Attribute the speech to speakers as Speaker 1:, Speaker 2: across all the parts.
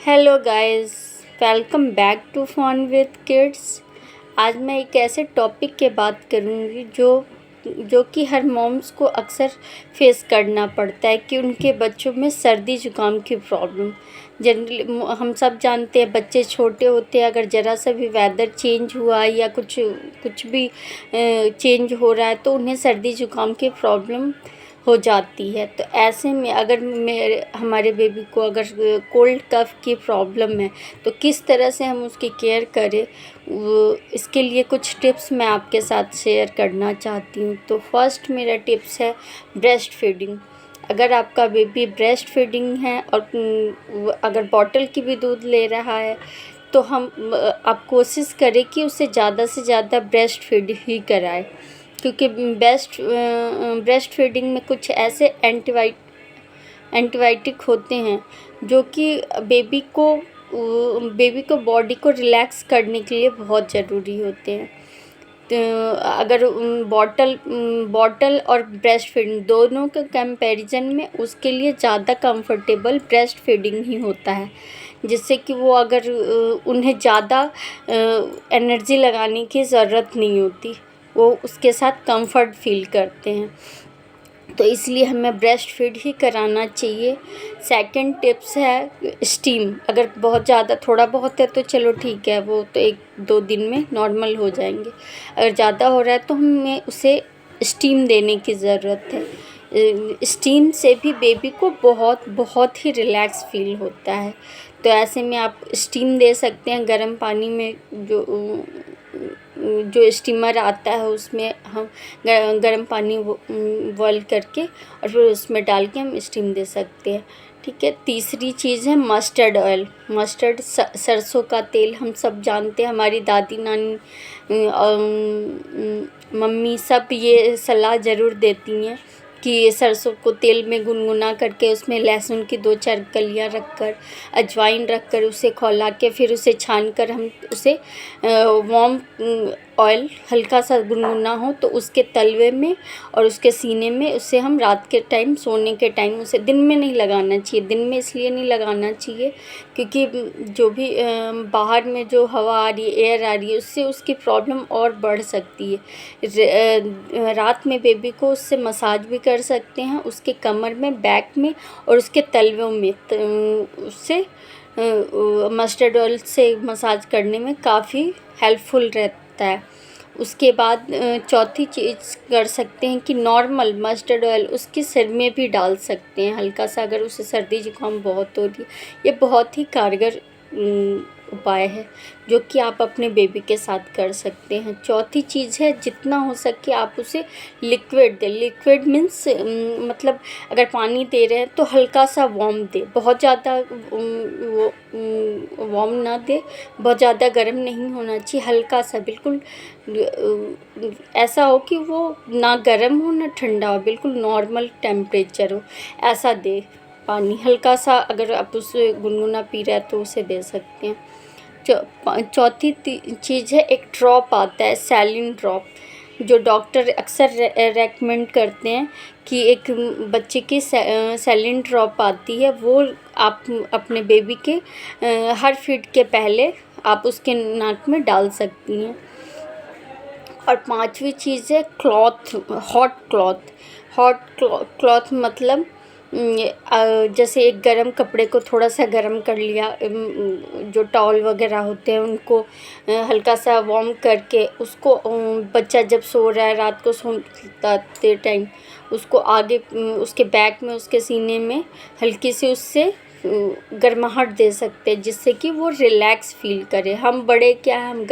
Speaker 1: Hello guys, welcome back to fun with kids. आज मैं एक ऐसे टॉपिक के बात करूँगी जो कि हर मॉम्स को अक्सर फेस करना पड़ता है कि उनके बच्चों में सर्दी ज़ुकाम की प्रॉब्लम। जनरली हम सब जानते हैं, बच्चे छोटे होते हैं, अगर ज़रा सा भी वेदर चेंज हुआ या कुछ भी चेंज हो रहा है तो उन्हें सर्दी ज़ुकाम की प्रॉब्लम हो जाती है। तो ऐसे में अगर हमारे बेबी को अगर कोल्ड कफ की प्रॉब्लम है तो किस तरह से हम उसकी केयर करें, इसके लिए कुछ टिप्स मैं आपके साथ शेयर करना चाहती हूँ। तो फर्स्ट मेरा टिप्स है ब्रेस्ट फीडिंग। अगर आपका बेबी ब्रेस्ट फीडिंग है और अगर बॉटल की भी दूध ले रहा है तो आप कोशिश करें कि उसे ज़्यादा से ज़्यादा ब्रेस्ट फीड ही कराएं, क्योंकि ब्रेस्ट फीडिंग में कुछ ऐसे एंटीबायोटिक होते हैं जो कि बेबी को बॉडी को रिलैक्स करने के लिए बहुत ज़रूरी होते हैं। तो अगर बॉटल और ब्रेस्ट फीडिंग दोनों के कंपैरिजन में उसके लिए ज़्यादा कंफर्टेबल ब्रेस्ट फीडिंग ही होता है, जिससे कि वो अगर उन्हें ज़्यादा एनर्जी लगाने की ज़रूरत नहीं होती, वो उसके साथ कंफर्ट फील करते हैं। तो इसलिए हमें ब्रेस्ट फीड ही कराना चाहिए। सेकंड टिप्स है स्टीम। अगर बहुत ज़्यादा थोड़ा बहुत है तो चलो ठीक है, वो तो 1-2 दिन में नॉर्मल हो जाएंगे। अगर ज़्यादा हो रहा है तो हमें उसे स्टीम देने की ज़रूरत है। स्टीम से भी बेबी को बहुत बहुत ही रिलैक्स फील होता है। तो ऐसे में आप स्टीम दे सकते हैं गर्म पानी में। जो स्टीमर आता है उसमें हम गर्म पानी बॉईल करके और फिर उसमें डाल के हम स्टीम दे सकते हैं। ठीक है। तीसरी चीज़ है मस्टर्ड ऑयल। सरसों का तेल हम सब जानते हैं, हमारी दादी नानी मम्मी सब ये सलाह ज़रूर देती हैं कि सरसों को तेल में गुनगुना करके उसमें लहसुन की 2-4 कलियाँ रखकर, अजवाइन रखकर उसे खौला के फिर उसे छान कर हम उसे वार्म ऑयल हल्का सा गुनगुना हो तो उसके तलवे में और उसके सीने में उसे हम रात के टाइम सोने के टाइम, उसे दिन में नहीं लगाना चाहिए। दिन में इसलिए नहीं लगाना चाहिए क्योंकि जो भी बाहर में जो हवा आ रही है, एयर आ रही है, उससे उसकी प्रॉब्लम और बढ़ सकती है। रात में बेबी को उससे मसाज भी कर सकते हैं, उसके कमर में, बैक में और उसके तलवों में। उससे मस्टर्ड ऑयल से मसाज करने में काफ़ी हेल्पफुल रहता है। उसके बाद चौथी चीज़ कर सकते हैं कि नॉर्मल मस्टर्ड ऑयल उसके सिर में भी डाल सकते हैं हल्का सा, अगर उसे सर्दी जुकाम बहुत हो रही है। ये बहुत ही कारगर उपाय है जो कि आप अपने बेबी के साथ कर सकते हैं। चौथी चीज़ है जितना हो सके आप उसे लिक्विड दें। लिक्विड मीन्स मतलब अगर पानी दे रहे हैं तो हल्का सा वार्म दें, बहुत ज़्यादा वार्म ना दे, बहुत ज़्यादा गर्म नहीं होना चाहिए, हल्का सा बिल्कुल ऐसा हो कि वो ना गर्म हो ना ठंडा हो, बिल्कुल नॉर्मल टेम्परेचर हो, ऐसा दे पानी हल्का सा। अगर आप उसे गुनगुना पी रहे हैं तो उसे दे सकते हैं। चौथी चीज़ है एक ड्रॉप आता है, सैलिन ड्रॉप, जो डॉक्टर अक्सर रेकमेंड करते हैं कि एक बच्चे की सैलिन ड्रॉप आती है, वो आप अपने बेबी के हर फीड के पहले आप उसके नाक में डाल सकती हैं। और पांचवी चीज़ है क्लॉथ, हॉट क्लॉथ। क्लॉथ मतलब जैसे एक गरम कपड़े को थोड़ा सा गरम कर लिया, जो टॉवल वगैरह होते हैं उनको हल्का सा वार्म करके उसको बच्चा जब सो रहा है रात को सोते टाइम उसको आगे उसके बैक में उसके सीने में हल्की सी उससे गर्माहट दे सकते हैं, जिससे कि वो रिलैक्स फील करे। हम बड़े क्या है, हम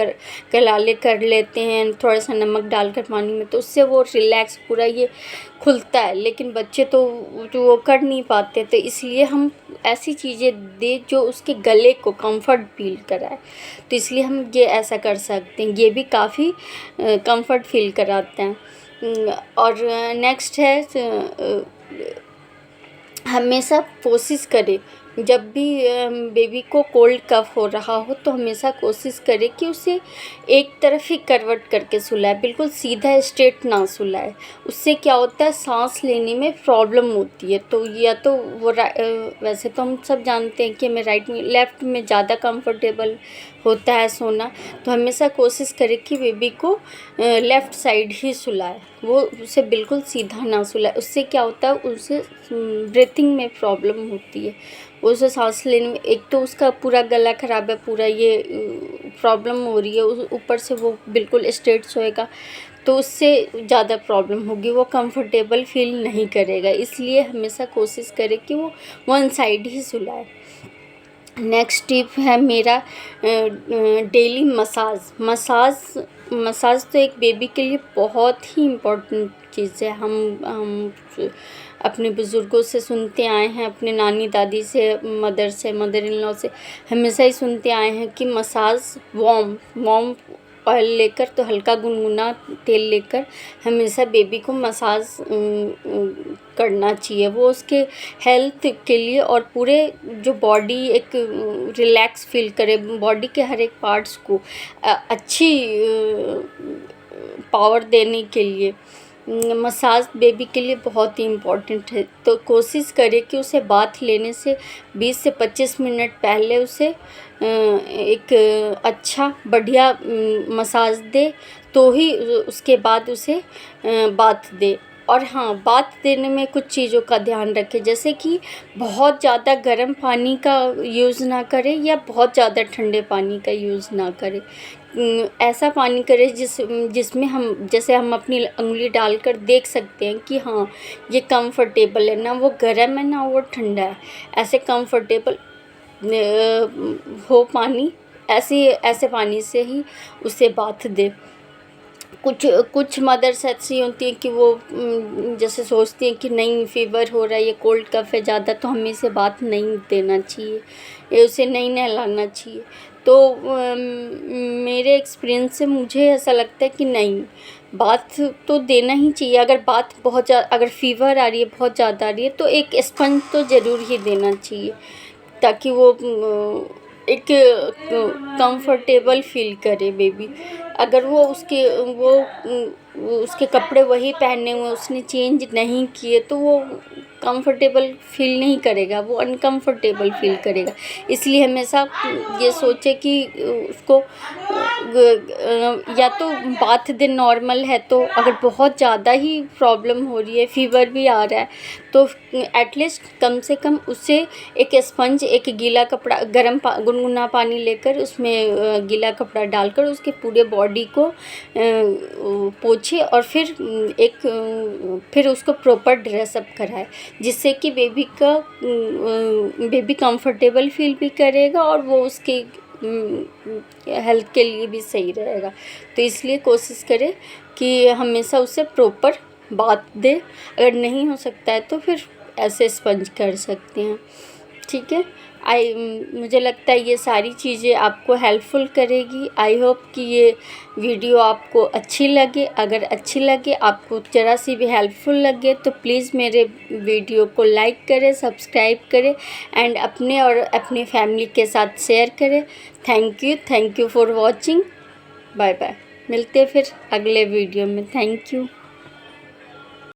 Speaker 1: गलाले कर लेते हैं थोड़ा सा नमक डालकर पानी में, तो उससे वो रिलैक्स पूरा ये खुलता है, लेकिन बच्चे तो वो कर नहीं पाते। तो इसलिए हम ऐसी चीज़ें दें जो उसके गले को कंफर्ट फील कराए। तो इसलिए हम ये ऐसा कर सकते हैं, ये भी काफ़ी कंफर्ट फील कराते हैं। और नेक्स्ट है हमेशा कोशिश करें जब भी बेबी को कोल्ड कफ हो रहा हो तो हमेशा कोशिश करें कि उसे एक तरफ ही करवट करके सुलाए, बिल्कुल सीधा स्ट्रेट ना सुलाए। उससे क्या होता है, सांस लेने में प्रॉब्लम होती है। तो या तो वो वैसे तो हम सब जानते हैं कि हमें राइट में लेफ़्ट में ज़्यादा कंफर्टेबल होता है सोना, तो हमेशा कोशिश करें कि बेबी को लेफ़्ट साइड ही सुलाए, वो उसे बिल्कुल सीधा ना सुलाए। उससे क्या होता है, उसे ब्रीथिंग में प्रॉब्लम होती है, उसे सांस लेने में, एक तो उसका पूरा गला ख़राब है, पूरा ये प्रॉब्लम हो रही है, ऊपर से वो बिल्कुल स्ट्रेट सोएगा तो उससे ज़्यादा प्रॉब्लम होगी, वो कंफर्टेबल फील नहीं करेगा। इसलिए हमेशा कोशिश करें कि वो वन साइड ही सुलाए। नेक्स्ट टिप है मेरा डेली मसाज तो एक बेबी के लिए बहुत ही इम्पोर्टेंट चीज़ है। हम अपने बुज़ुर्गों से सुनते आए हैं, अपने नानी दादी से, मदर इन लॉ से हमेशा ही सुनते आए हैं कि मसाज वार्म ऑयल लेकर, तो हल्का गुनगुना तेल लेकर हमेशा बेबी को मसाज करना चाहिए। वो उसके हेल्थ के लिए और पूरे जो बॉडी एक रिलैक्स फील करे, बॉडी के हर एक पार्ट्स को अच्छी पावर देने के लिए मसाज बेबी के लिए बहुत ही इम्पॉर्टेंट है। तो कोशिश करें कि उसे बाथ लेने से 20 से 25 मिनट पहले उसे एक अच्छा बढ़िया मसाज दे, तो ही उसके बाद उसे बाथ दे। और हाँ, बाथ देने में कुछ चीज़ों का ध्यान रखें, जैसे कि बहुत ज़्यादा गर्म पानी का यूज़ ना करें या बहुत ज़्यादा ठंडे पानी का यूज़ ना करें। ऐसा पानी करें जिसमें हम अपनी उंगली डालकर देख सकते हैं कि हाँ, ये कंफर्टेबल है, ना वो गर्म है ना वो ठंडा है। ऐसे कंफर्टेबल हो पानी, ऐसे पानी से ही उसे बाथ दे। कुछ मदर्स ऐसी होती हैं कि वो जैसे सोचती हैं कि नहीं, फ़ीवर हो रहा है, ये कोल्ड कफ़ है ज़्यादा, तो हमें इसे बाथ नहीं देना चाहिए, ये उसे नहीं नहलाना चाहिए। तो मेरे एक्सपीरियंस से मुझे ऐसा लगता है कि नहीं, बाथ तो देना ही चाहिए। अगर बाथ अगर फ़ीवर आ रही है, बहुत ज़्यादा आ रही है, तो एक स्पंज तो ज़रूर ही देना चाहिए, ताकि वो एक कंफर्टेबल फील करे बेबी। अगर वो उसके कपड़े वही पहने हुए, उसने चेंज नहीं किए, तो वो कंफर्टेबल फील नहीं करेगा, वो अनकंफर्टेबल फील करेगा। इसलिए हमेशा ये सोचे कि उसको या तो बाथ दिन नॉर्मल है, तो अगर बहुत ज़्यादा ही प्रॉब्लम हो रही है, फ़ीवर भी आ रहा है, तो एटलीस्ट कम से कम उसे एक स्पंज, एक गीला कपड़ा, गुनगुना पानी लेकर उसमें गीला कपड़ा डालकर उसके पूरे बॉडी को पोंछे और फिर उसको प्रॉपर ड्रेसअप कराए, जिससे कि बेबी कंफर्टेबल फील भी करेगा और वो उसके हेल्थ के लिए भी सही रहेगा। तो इसलिए कोशिश करें कि हमेशा उसे प्रॉपर बाथ दे। अगर नहीं हो सकता है तो फिर ऐसे स्पंज कर सकते हैं, ठीक है। मुझे लगता है ये सारी चीज़ें आपको हेल्पफुल करेगी। आई होप कि ये वीडियो आपको अच्छी लगे। अगर अच्छी लगे, आपको ज़रा सी भी हेल्पफुल लगे, तो प्लीज़ मेरे वीडियो को लाइक करें, सब्सक्राइब करें एंड अपने और अपनी फैमिली के साथ शेयर करें। Thank you for watching. Bye bye. मिलते हैं फिर अगले वीडियो में। Thank you.